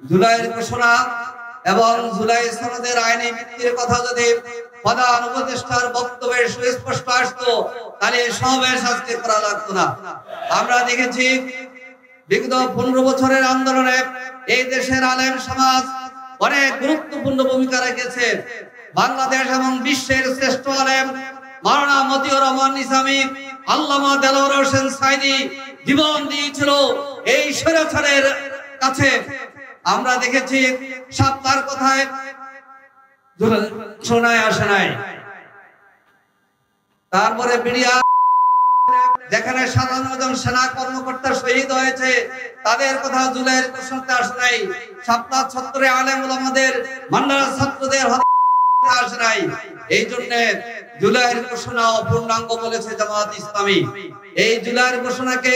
জুলাইয়ের ঘোষণা এবং জুলাই সনদের আইনি ভিত্তির কথা যদি প্রধান উপদেষ্টার বক্তব্যে সুস্পষ্ট আসতো তাহলে সমাবেশ আজকে করা লাগতো না। আমরা দেখেছি বিগত 15 বছরের আন্দোলনে এই দেশের আলেম সমাজ অনেক গুরুত্বপূর্ণ ভূমিকা রেখেছে। বাংলাদেশ এবং বিশ্বের শ্রেষ্ঠ আলেম মাওলানা মতিউর রহমান নিজামী, আল্লামা দেলোয়ার হোসেন সাঈদী জীবন দিয়েছিল এই স্বৈরাচারের কাছে। আমরা দেখেছি সাপ্তার কথায় শোনায় আসে নাই। তারপরে বিডিআর যেখানে 57 জন সেনা কর্মকর্তা শহীদ হয়েছে তাদের কথা জুলাইয়ের ঘোষণাতে আসে নাই। সাপ্তাহ ছত্রে আলেম ওলামাদের মান্ডারা ছাত্রদের আসে নাই। এই জন্য জুলাইয়ের ঘোষণা অপূর্ণাঙ্গ বলেছে জামাত ইসলামী। এই জুলাইয়ের ঘোষণাকে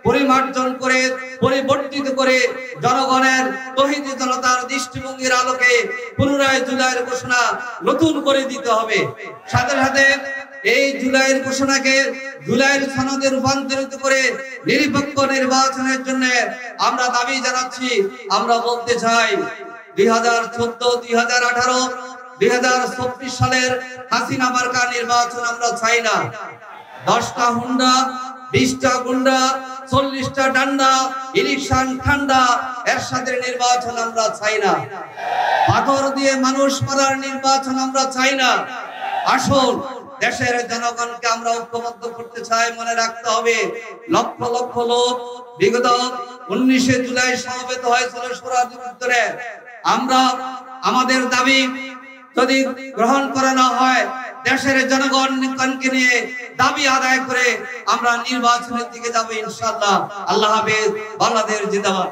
পরিমার্জন করে পরিবর্তিত করে জনগণের তৌহিদি জনতার দৃষ্টিভঙ্গির আলোকে পুনরায় জুলাইয়ের ঘোষণা নতুন করে দিতে হবে। সাথে সাথে এই জুলাইয়ের ঘোষণাকে জুলাইয়ের সনদে রূপান্তরিত করে নিরপেক্ষ নির্বাচনের জন্য আমরা দাবি জানাচ্ছি। আমরা বলতে চাই 2014, 2018, 2024 সালের হাসিনা মার্কা নির্বাচন আমরা চাই না। 10টা হুন্ডা, 20টা গুন্ডা, 40টা ডান্ডা, ইলেকশন ঠান্ডা এরশাদের নির্বাচন আমরা চাই না। পাথর দিয়ে মানুষ মারার নির্বাচন আমরা চাই না। আসুন দেশের জনগণকে আমরা ঐক্যবদ্ধ করতে চাই। মনে রাখতে হবে লক্ষ লক্ষ লোক বিগত 19 জুলাই সমবেত হয়েছিল সোহরাওয়ার্দী উত্তরে। আমরা আমাদের দাবি যদি গ্রহণ করা না হয় দেশের জনগণকে নিয়ে দাবি আদায় করে আমরা নির্বাচনের দিকে যাব ইনশাআল্লাহ। আল্লাহ হাফেজ। বাংলাদেশ জিন্দাবাদ।